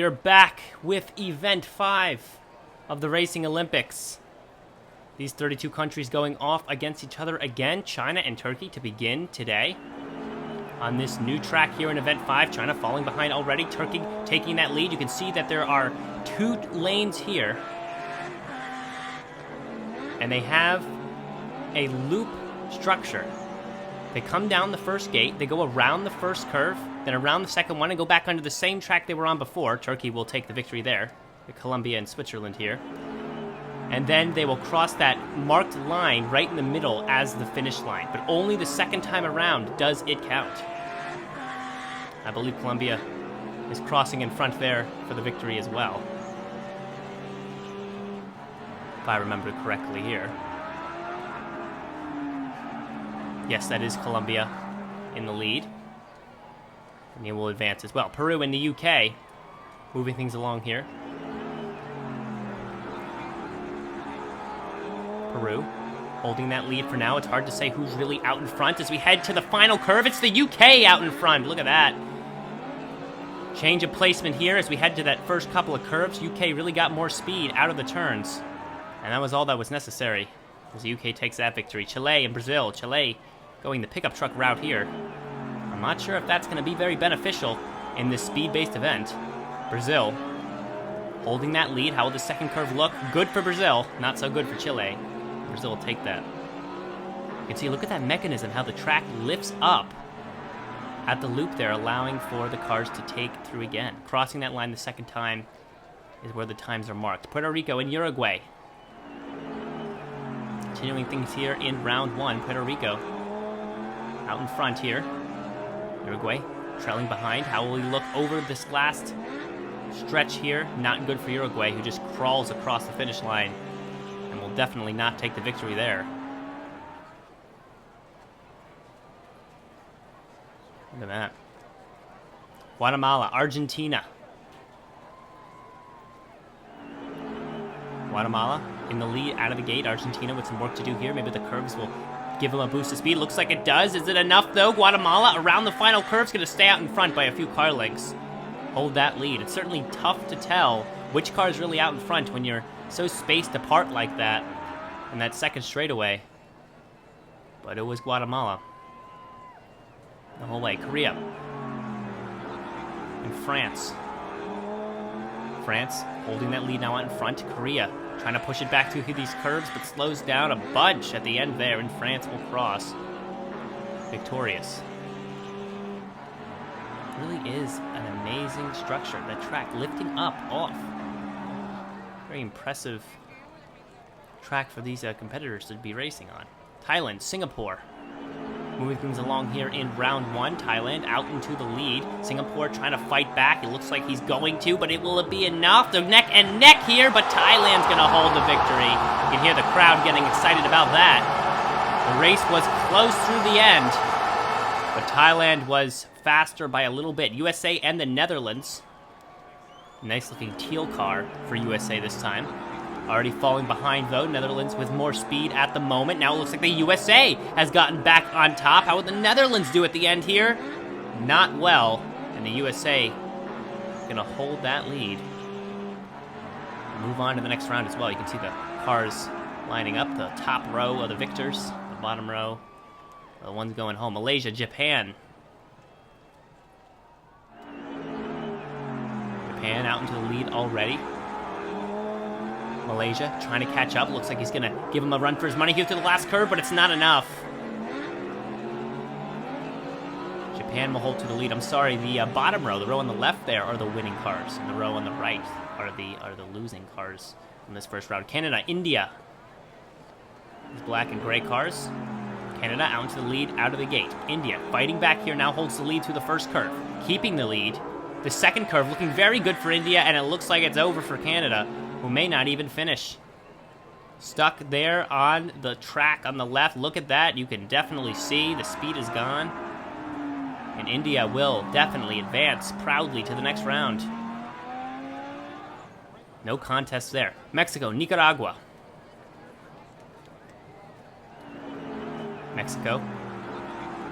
we are back with Event 5 of the Racing Olympics. These 32 countries going off against each other again, China and Turkey to begin today. On this new track here in Event 5, China falling behind already, Turkey taking that lead. You can see that there are 2 lanes here. And they have a loop structure. They come down the first gate, they go around the first curve, then around the second one and go back onto the same track they were on before. Turkey will take the victory there. Colombia and Switzerland here. And then they will cross that marked line right in the middle as the finish line. But only the second time around does it count. I believe Colombia is crossing in front there for the victory as well, if I remember correctly here. Yes, that is Colombia in the lead. And they will advance as well. Peru and the UK moving things along here. Peru holding that lead for now. It's hard to say who's really out in front as we head to the final curve. It's the UK out in front. Look at that. Change of placement here as we head to that first couple of curves. UK really got more speed out of the turns. And that was all that was necessary as the UK takes that victory. Chile and Brazil. Chile going the pickup truck route here. I'm not sure if that's going to be very beneficial in this speed-based event. Brazil holding that lead. How will the second curve look? Good for Brazil. Not so good for Chile. Brazil will take that. You can see, look at that mechanism, how the track lifts up at the loop there, allowing for the cars to take through again. Crossing that line the second time is where the times are marked. Puerto Rico and Uruguay. Continuing things here in round 1. Puerto Rico out in front here. Uruguay trailing behind. How will he look over this last stretch here? Not good for Uruguay, who just crawls across the finish line and will definitely not take the victory there. Look at that. Guatemala, Argentina. Guatemala in the lead out of the gate. Argentina with some work to do here. Maybe the curves will give them a boost of speed. Looks like it does. Is it enough, though? Guatemala around the final curve is going to stay out in front by a few car lengths. Hold that lead. It's certainly tough to tell which car is really out in front when you're so spaced apart like that in that second straightaway. But it was Guatemala the whole way. Korea and France. France holding that lead now out in front. Korea trying to push it back through these curves, but slows down a bunch at the end there, and France will cross victorious. It really is an amazing structure. That track lifting up off. Very impressive track for these competitors to be racing on. Thailand, Singapore. Moving things along here in round 1. Thailand out into the lead. Singapore trying to fight back. It looks like he's going to, but will it be enough? They're neck and neck here, but Thailand's going to hold the victory. You can hear the crowd getting excited about that. The race was close through the end, but Thailand was faster by a little bit. USA and the Netherlands. Nice looking teal car for USA this time. Already falling behind, though. Netherlands with more speed at the moment. Now it looks like the USA has gotten back on top. How would the Netherlands do at the end here? Not well. And the USA going to hold that lead. Move on to the next round as well. You can see the cars lining up. The top row of the victors. The bottom row, the ones going home. Malaysia, Japan. Japan out into the lead already. Malaysia trying to catch up. Looks like he's going to give him a run for his money here to the last curve, but it's not enough. Japan will hold to the lead. I'm sorry, the bottom row, the row on the left there, are the winning cars, and the row on the right are the losing cars in this first round. Canada, India. These black and gray cars. Canada out into the lead out of the gate. India fighting back here now, holds the lead through the first curve, keeping the lead. The second curve looking very good for India, and it looks like it's over for Canada, who may not even finish. Stuck there on the track on the left. Look at that. You can definitely see the speed is gone. And India will definitely advance proudly to the next round. No contest there. Mexico, Nicaragua. Mexico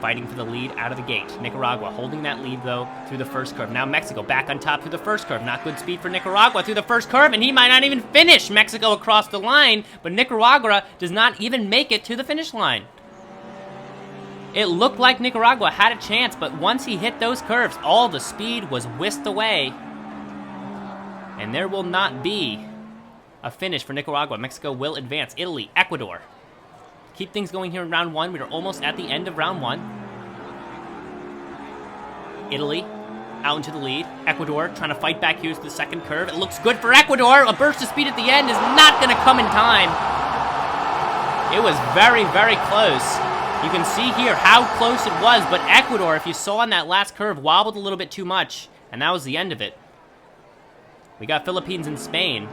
fighting for the lead out of the gate. Nicaragua holding that lead, though, through the first curve. Now Mexico back on top through the first curve. Not good speed for Nicaragua through the first curve, and he might not even finish Mexico across the line, but Nicaragua does not even make it to the finish line. It looked like Nicaragua had a chance, but once he hit those curves, all the speed was whisked away, and there will not be a finish for Nicaragua. Mexico will advance. Italy, Ecuador. Keep things going here in round one. We are almost at the end of round one. Italy out into the lead. Ecuador trying to fight back here to the second curve. It looks good for Ecuador. A burst of speed at the end is not going to come in time. It was very, very close. You can see here how close it was, but Ecuador, if you saw on that last curve, wobbled a little bit too much, and that was the end of it. We got Philippines and Spain.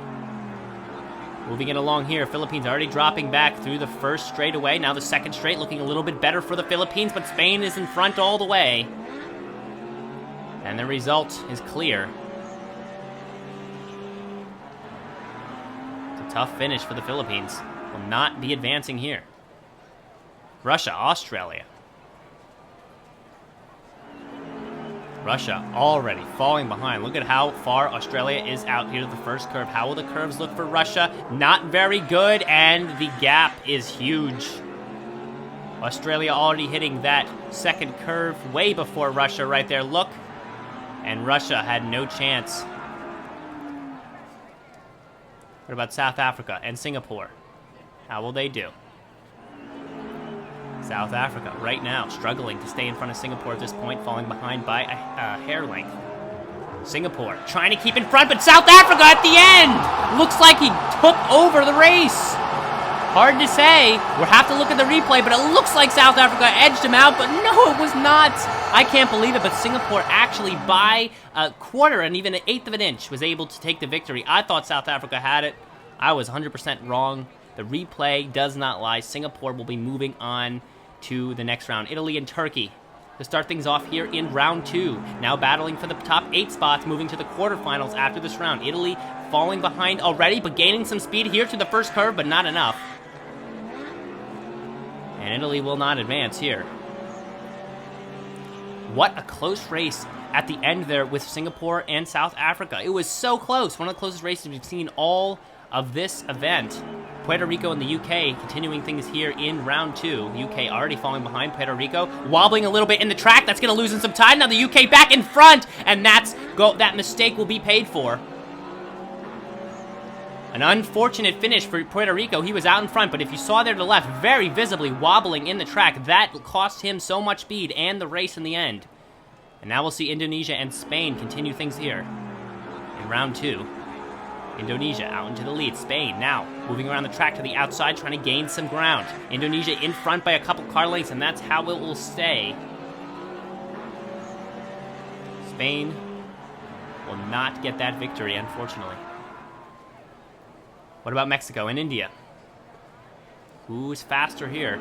Moving it along here, Philippines already dropping back through the first straightaway. Now the second straight looking a little bit better for the Philippines, but Spain is in front all the way. And the result is clear. It's a tough finish for the Philippines. Will not be advancing here. Russia, Australia. Russia already falling behind. Look at how far Australia is out here to the first curve. How will the curves look for Russia? Not very good, and the gap is huge. Australia already hitting that second curve way before Russia right there. Look, and Russia had no chance. What about South Africa and Singapore? How will they do? South Africa, right now, struggling to stay in front of Singapore at this point, falling behind by a hair length. Singapore, trying to keep in front, but South Africa at the end! Looks like he took over the race. Hard to say. We'll have to look at the replay, but it looks like South Africa edged him out, but no, it was not. I can't believe it, but Singapore actually, by a quarter and even an eighth of an inch, was able to take the victory. I thought South Africa had it. I was 100% wrong. The replay does not lie. Singapore will be moving on to the next round. Italy and Turkey to start things off here in round two. Now battling for the top 8 spots, moving to the quarterfinals after this round. Italy falling behind already, but gaining some speed here to the first curve, but not enough. And Italy will not advance here. What a close race at the end there with Singapore and South Africa. It was so close. One of the closest races we've seen all of this event. Puerto Rico and the UK continuing things here in round two. The UK already falling behind Puerto Rico, wobbling a little bit in the track. That's going to lose in some time. Now the UK back in front, and that mistake will be paid for. An unfortunate finish for Puerto Rico. He was out in front, but if you saw there to the left, very visibly wobbling in the track. That cost him so much speed and the race in the end. And now we'll see Indonesia and Spain continue things here in round two. Indonesia out into the lead. Spain now moving around the track to the outside, trying to gain some ground. Indonesia in front by a couple car lengths, and that's how it will stay. Spain will not get that victory, unfortunately. What about Mexico and India? Who's faster here?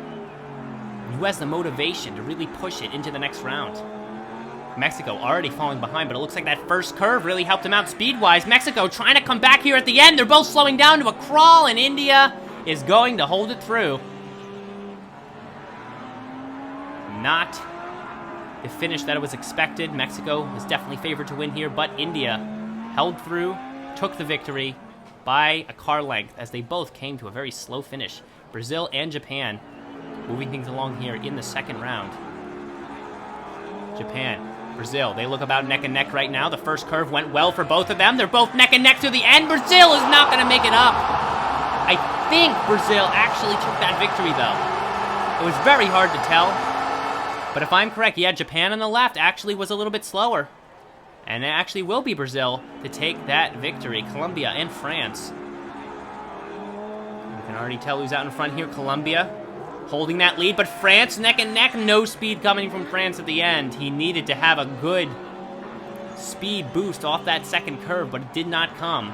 Who has the motivation to really push it into the next round? Mexico already falling behind, but it looks like that first curve really helped him out speed-wise. Mexico trying to come back here at the end. They're both slowing down to a crawl, and India is going to hold it through. Not the finish that was expected. Mexico was definitely favored to win here, but India held through, took the victory by a car length as they both came to a very slow finish. Brazil and Japan moving things along here in the second round. Japan, Brazil, they look about neck and neck right now. The first curve went well for both of them. They're both neck and neck to the end. Brazil is not going to make it up. I think Brazil actually took that victory, though. It was very hard to tell. But if I'm correct, yeah, Japan on the left actually was a little bit slower. And it actually will be Brazil to take that victory. Colombia and France. You can already tell who's out in front here. Colombia holding that lead, but France neck and neck. No speed coming from France at the end. He needed to have a good speed boost off that second curve, but it did not come.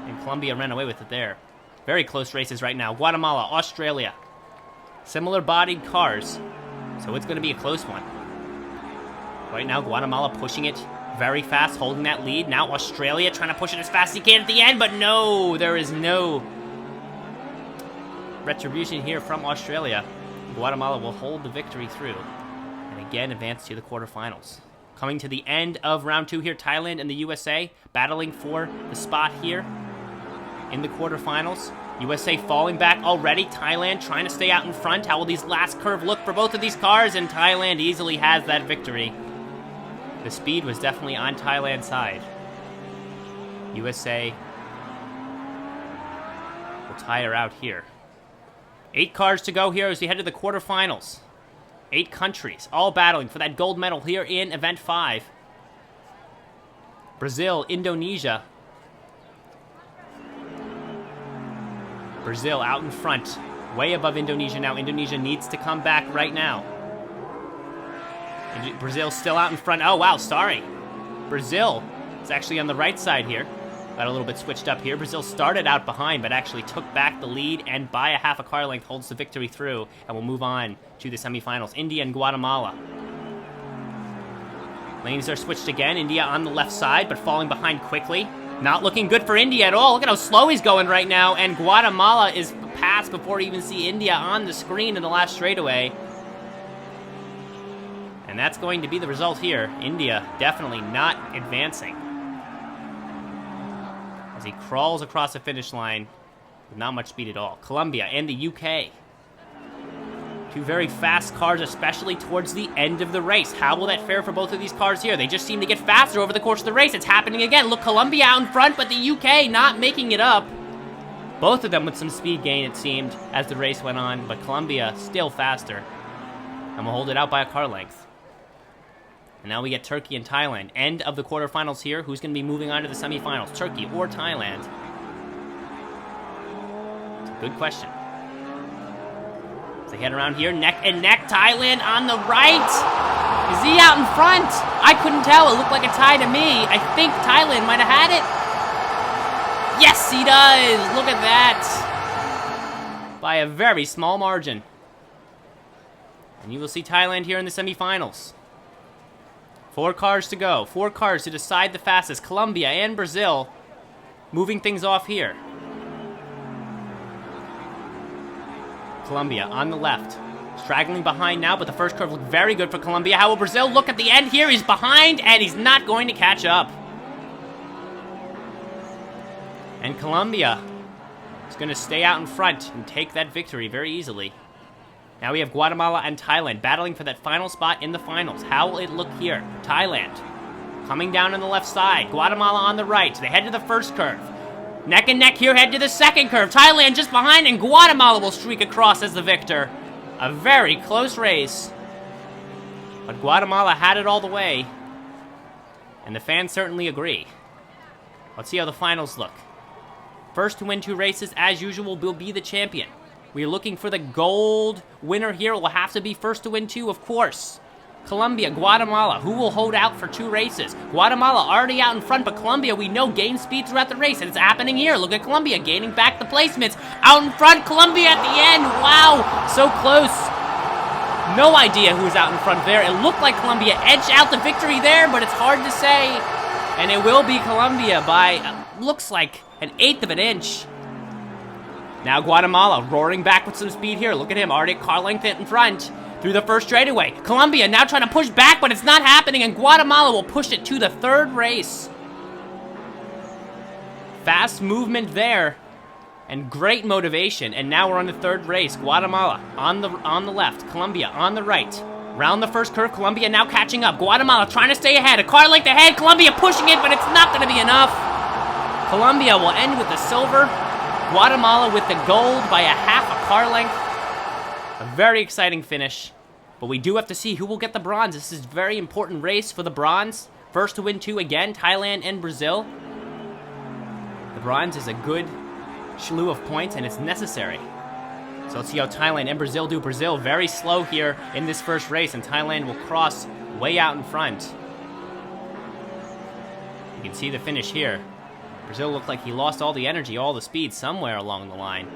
And Colombia ran away with it there. Very close races right now. Guatemala, Australia. Similar bodied cars, so it's going to be a close one. Right now, Guatemala pushing it very fast, holding that lead. Now Australia trying to push it as fast as he can at the end, but no, there is no retribution here from Australia. Guatemala will hold the victory through. And again, advance to the quarterfinals. Coming to the end of round 2 here, Thailand and the USA battling for the spot here in the quarterfinals. USA falling back already. Thailand trying to stay out in front. How will these last curve look for both of these cars? And Thailand easily has that victory. The speed was definitely on Thailand's side. USA will tire out here. 8 cars to go here as we head to the quarterfinals. 8 countries, all battling for that gold medal here in Event 5. Brazil, Indonesia. Brazil out in front, way above Indonesia now. Indonesia needs to come back right now. Brazil still out in front. Oh, wow, sorry. Brazil is actually on the right side here. Got a little bit switched up here. Brazil started out behind, but actually took back the lead and by a half a car length holds the victory through and will move on to the semifinals. India and Guatemala. Lanes are switched again. India on the left side, but falling behind quickly. Not looking good for India at all. Look at how slow he's going right now. And Guatemala is passed before we even see India on the screen in the last straightaway. And that's going to be the result here. India definitely not advancing. As he crawls across the finish line with not much speed at all. Colombia and the UK. 2 very fast cars, especially towards the end of the race. How will that fare for both of these cars here? They just seem to get faster over the course of the race. It's happening again. Look, Colombia out in front, but the UK not making it up. Both of them with some speed gain, it seemed, as the race went on, but Colombia still faster. And will hold it out by a car length. And now we get Turkey and Thailand. End of the quarterfinals here. Who's going to be moving on to the semifinals? Turkey or Thailand? It's a good question. As they head around here, neck and neck. Thailand on the right. Is he out in front? I couldn't tell. It looked like a tie to me. I think Thailand might have had it. Yes, he does. Look at that. By a very small margin. And you will see Thailand here in the semifinals. 4 cars to go. 4 cars to decide the fastest. Colombia and Brazil moving things off here. Colombia on the left. Straggling behind now, but the first curve looked very good for Colombia. How will Brazil look at the end here? He's behind, and he's not going to catch up. And Colombia is going to stay out in front and take that victory very easily. Now we have Guatemala and Thailand battling for that final spot in the finals. How will it look here? Thailand coming down on the left side. Guatemala on the right. They head to the first curve. Neck and neck here, head to the second curve. Thailand just behind, and Guatemala will streak across as the victor. A very close race. But Guatemala had it all the way. And the fans certainly agree. Let's see how the finals look. First to win 2 races, as usual, will be the champion. We are looking for the gold winner here. It will have to be first to win 2, of course. Colombia, Guatemala, who will hold out for 2 races? Guatemala already out in front, but Colombia, we know, gained speed throughout the race, and it's happening here. Look at Colombia gaining back the placements. Out in front, Colombia at the end. Wow, so close. No idea who was out in front there. It looked like Colombia edged out the victory there, but it's hard to say. And it will be Colombia by, looks like, an 1/8 of an inch. Now Guatemala roaring back with some speed here. Look at him, already a car length in front through the first straightaway. Colombia now trying to push back, but it's not happening, and Guatemala will push it to the 3rd race. Fast movement there, and great motivation, and now we're on the 3rd race. Guatemala on the left, Colombia on the right. Round the first curve, Colombia now catching up. Guatemala trying to stay ahead, a car length ahead, Colombia pushing it, but it's not going to be enough. Colombia will end with the silver. Guatemala with the gold by a half a car length. A very exciting finish. But we do have to see who will get the bronze. This is a very important race for the bronze. First to win 2 again, Thailand and Brazil. The bronze is a good slew of points, and it's necessary. So let's see how Thailand and Brazil do. Brazil very slow here in this first race, and Thailand will cross way out in front. You can see the finish here. Brazil looked like he lost all the energy, all the speed somewhere along the line.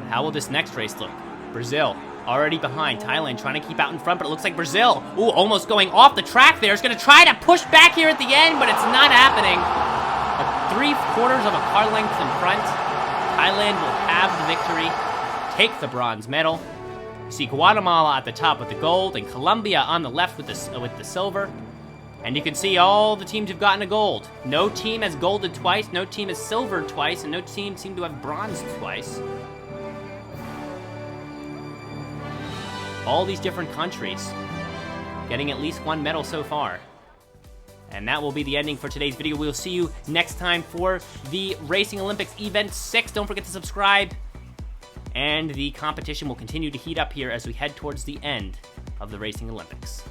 But how will this next race look? Brazil already behind. Thailand trying to keep out in front, but it looks like Brazil, almost going off the track there. Is going to try to push back here at the end, but it's not happening. 3/4 of a car length in front. Thailand will have the victory, take the bronze medal. See Guatemala at the top with the gold, and Colombia on the left with the silver. And you can see all the teams who've gotten a gold. No team has golded twice, no team has silvered twice, and no team seemed to have bronzed twice. All these different countries getting at least one medal so far. And that will be the ending for today's video. We'll see you next time for the Racing Olympics Event 6. Don't forget to subscribe. And the competition will continue to heat up here as we head towards the end of the Racing Olympics.